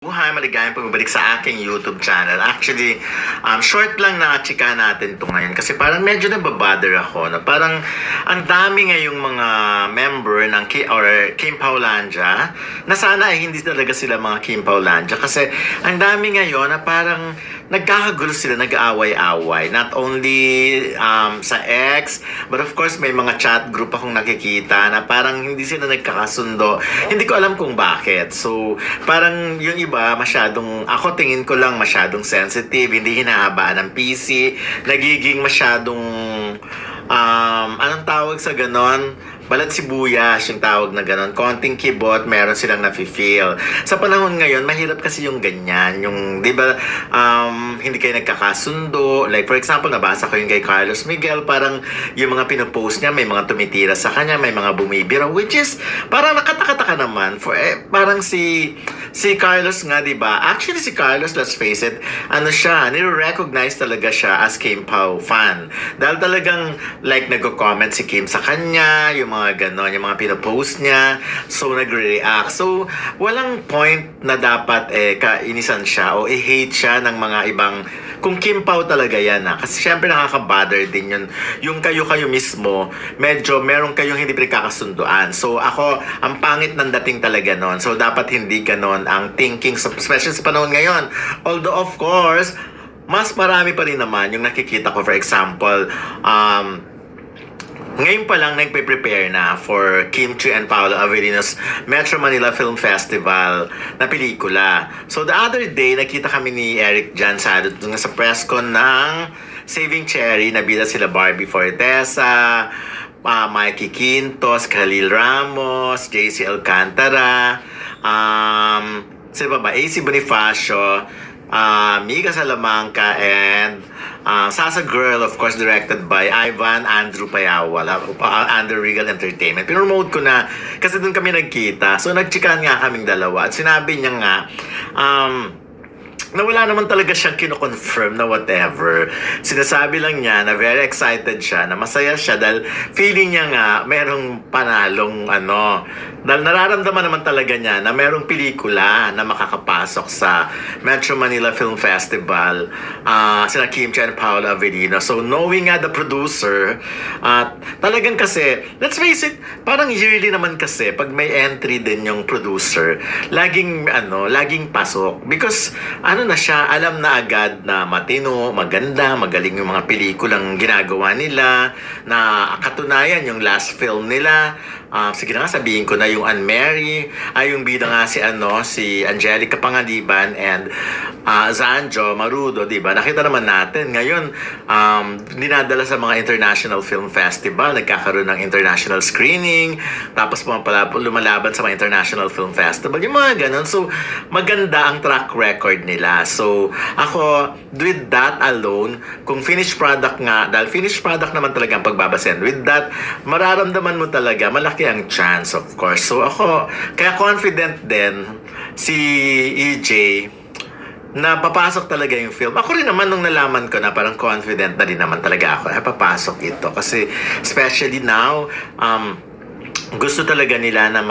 Buhay, maligayang pagbabalik sa aking YouTube channel. Actually, short lang na chika natin to ngayon kasi parang medyo nababother ako na parang ang dami ngayong mga member ng Kim Paulandia na sana ay hindi talaga sila mga Kim Paulandia kasi ang dami ngayon na parang nagkakagulo sila, nag-aaway-away. Not only sa X, but of course may mga chat group akong nakikita na parang hindi sila nagkakasundo. Hindi ko alam kung bakit. So, parang yung iba masyadong, ako tingin ko lang masyadong sensitive, hindi hinahabaan ng PC, nagiging masyadong, anong tawag sa ganon? Balat sibuyas yung tawag na ganon. Konting kibot, meron silang nafe-feel. Sa panahon ngayon, mahirap kasi yung ganyan. Yung, di ba, hindi kayo nagkakasundo. Like, for example, nabasa ko yung kay Carlos Miguel, parang yung mga pinopost niya, may mga tumitira sa kanya, may mga bumibira, which is, parang nakataka-taka naman. Parang si Carlos nga, di ba? Actually, si Carlos, let's face it, ano siya, nire-recognize talaga siya as Kim Pao fan. Dahil talagang, like, nagko-comment si Kim sa kanya, yung mga ganon, yung mga pinopost niya, so nagre-react. So, walang point na dapat kainisan siya o i-hate siya ng mga ibang, kung Kim Pao talaga yan kasi syempre nakaka-bother din yun. Yung kayo mismo, medyo meron kayong hindi pinagkakasunduan. So, ako, ang pangit ng dating talaga nun. So, dapat hindi ganon ang thinking, especially sa panahon ngayon. Although, of course, mas marami pa rin naman yung nakikita ko. For example, ngayon pa lang nagpe-prepare na for Kim Chiu and Paolo Avelino's Metro Manila Film Festival na pelikula. So the other day, nakita kami ni Eric Jansado sa press con ng Saving Cherry. Nabila sila Barbie Fortesa, Mikey Quintos, Khalil Ramos, JC Alcantara, sino ba? AC Bonifacio, Mika Salamanca, and Sasa Girl, of course, directed by Ivan Andrew Payawal, under Regal Entertainment. Pinromote ko na kasi doon kami nagkita. So, nagchikan nga kaming dalawa. At sinabi niya nga, na wala naman talaga siyang kino-confirm na whatever. Sinasabi lang niya na very excited siya, na masaya siya dahil feeling niya nga merong panalong dahil nararamdaman naman talaga niya na merong pelikula na makakapasok sa Metro Manila Film Festival, sina Kim Chiu and Paolo Avelino. So knowing nga the producer, talagang kasi, let's face it, parang yearly naman kasi pag may entry din yung producer, laging pasok. Because na siya, alam na agad na matino, maganda, magaling yung mga pelikulang ginagawa nila, na katunayan yung last film nila. Sige na nga, sabihin ko na yung Anne-Mary, yung bida nga si Angelica Pangaliban and Zanjo Marudo, di ba? Nakita naman natin ngayon, dinadala sa mga international film festival, nagkakaroon ng international screening, tapos lumalaban sa mga international film festival, yung mga ganun. So, maganda ang track record nila. So, ako, with that alone, kung finished product nga, dahil finished product naman talaga ang pagbabasehan, with that, mararamdaman mo talaga, malaki ang chance, of course. So, ako, kaya confident din si EJ na papasok talaga yung film. Ako rin naman nung nalaman ko na parang confident na din naman talaga ako na papasok ito. Kasi, especially now, gusto talaga nila na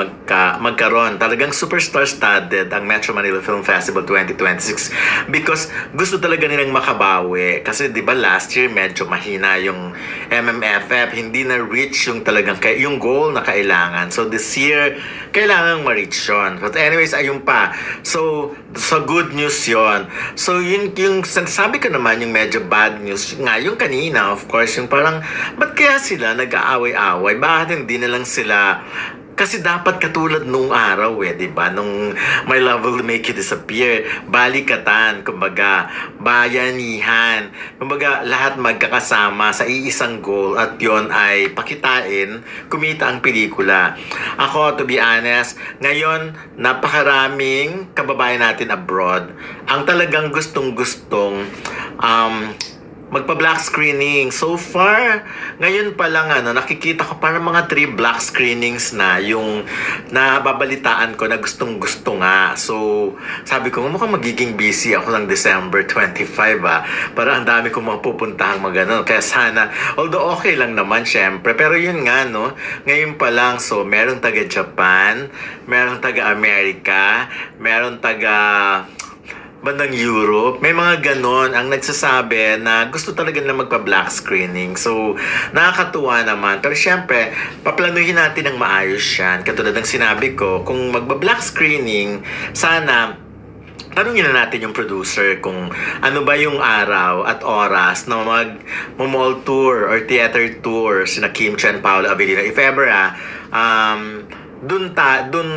magkaroon. Talagang superstar-studded ang Metro Manila Film Festival 2026 because gusto talaga nilang makabawi. Kasi di ba last year medyo mahina yung MMFF, hindi na reach yung talagang yung goal na kailangan. So this year, kailangan ma-reach yun. But anyways, ayun pa. So good news yon. So yung sabi ko naman yung medyo bad news nga, yung kanina, of course, yung parang, ba't kaya sila nag-aaway-away? Bakit hindi na lang sila, kasi dapat katulad nung araw di ba? Nung My Love Will Make You Disappear, balikatan, kumbaga, bayanihan, kumbaga, lahat magkakasama sa iisang goal at yon ay pakitain, kumita ang pelikula. Ako, to be honest, ngayon, napakaraming kababayan natin abroad ang talagang gustong-gustong magpa-black screening. So far, ngayon pa lang nakikita ko parang mga 3 black screenings na yung nababalitaan ko na gustong-gusto nga. So, sabi ko, mukhang magiging busy ako ng December 25 Parang ang dami kong mapupuntahang mga Kaya sana, although okay lang naman syempre, pero yun nga ngayon pa lang, so meron taga Japan, meron taga Amerika, meron taga bandang Europe, may mga ganon ang nagsasabi na gusto talaga na magpa-black screening. So, nakakatuwa naman. Pero syempre, paplanuhin natin ng maayos yan. Katulad ng sinabi ko, kung magpa-black screening, sana tanungin na natin yung producer kung ano ba yung araw at oras na mag-mall tour or theater tour sina Kim Chiu and Paolo Avellino. If ever dun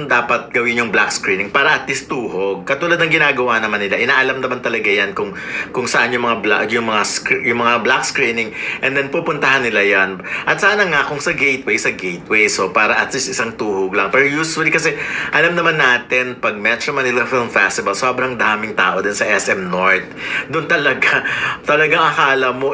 dapat gawin yung black screening para at least tuhog. Katulad ng ginagawa naman nila. Inaalam naman talaga yan kung saan yung mga black screening, and then pupuntahan nila yan. At sana nga kung sa gateway. So para at least isang tuhog lang. Pero usually kasi alam naman natin pag Metro Manila Film Festival, sobrang daming tao din sa SM North. Doon talagang akala mo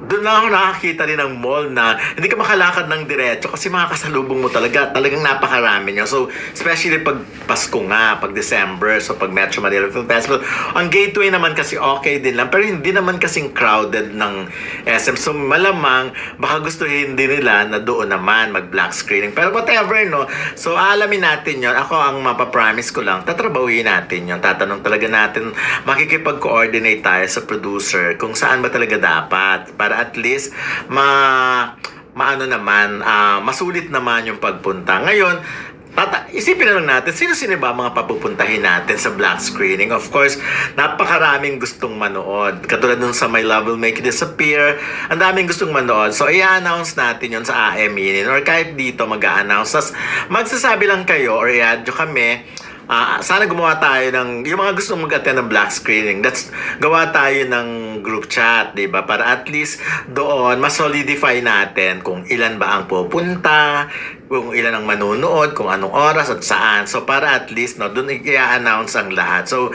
doon lang ako nakakita rin ng mall na hindi ka makalakad ng diretso kasi makakasalubong mo talagang napakarami niya. So, especially pag Pasko nga, pag December, so pag Metro Manila Film Festival, ang gateway naman kasi okay din lang, pero hindi naman kasing crowded ng SM. So, malamang, baka gustuhin din nila na doon naman mag-black screening. Pero whatever, So, alamin natin yon. Ako, ang mapapromise ko lang, tatrabahuin natin yon. Tatanong talaga natin, makikipag-coordinate tayo sa producer kung saan ba talaga dapat para at least masulit naman yung pagpunta. Ngayon, isipin na lang natin, sino-sino ba mga papupuntahin natin sa black screening? Of course, napakaraming gustong manood. Katulad nun sa My Love Will Make You Disappear, ang daming gustong manood. So, i-announce natin yun sa AMI or kahit dito mag-a-announce. Tas, magsasabi lang kayo or i-add nyo kami. Sana gumawa tayo ng, yung mga gusto mag-attend ng black screening, gawa tayo ng group chat, di ba? Para at least doon, mas-solidify natin kung ilan ba ang pupunta, kung ilan ang manunood, kung anong oras at saan. So, para at least, doon i-announce ang lahat. So,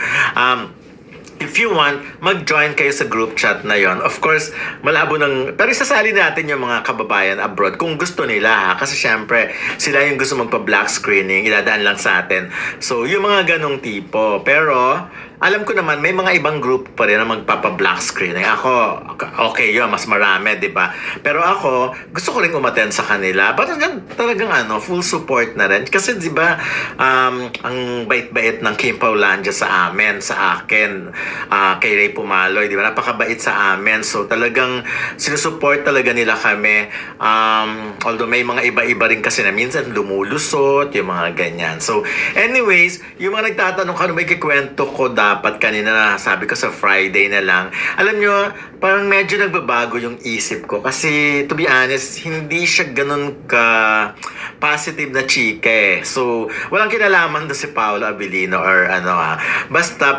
if you want, mag-join kayo sa group chat na yon. Of course, pero isasali natin yung mga kababayan abroad kung gusto nila kasi syempre, sila yung gusto magpa-black screening, idadaan lang sa atin. So, yung mga ganong tipo. Pero, alam ko naman, may mga ibang group pa rin na magpapa-black screening. Ako, okay yun, mas marami, di ba? Pero ako, gusto ko rin umattend sa kanila. But talagang full support na rin. Kasi di ba, ang bait-bait ng Kim Paulandia sa akin, kay Ray Pumaloy, di ba? Napakabait sa amin. So talagang sinusupport talaga nila kami. Although may mga iba-iba rin kasi na minsan lumulusot, yung mga ganyan. So anyways, yung mga nagtatanong kung may kikwento ko dapat kanina na sabi ko sa Friday na lang. Alam nyo, parang medyo nagbabago yung isip ko. Kasi to be honest, hindi siya ganun ka positive na chika So, walang kinalaman doon si Paolo Avellino or Basta,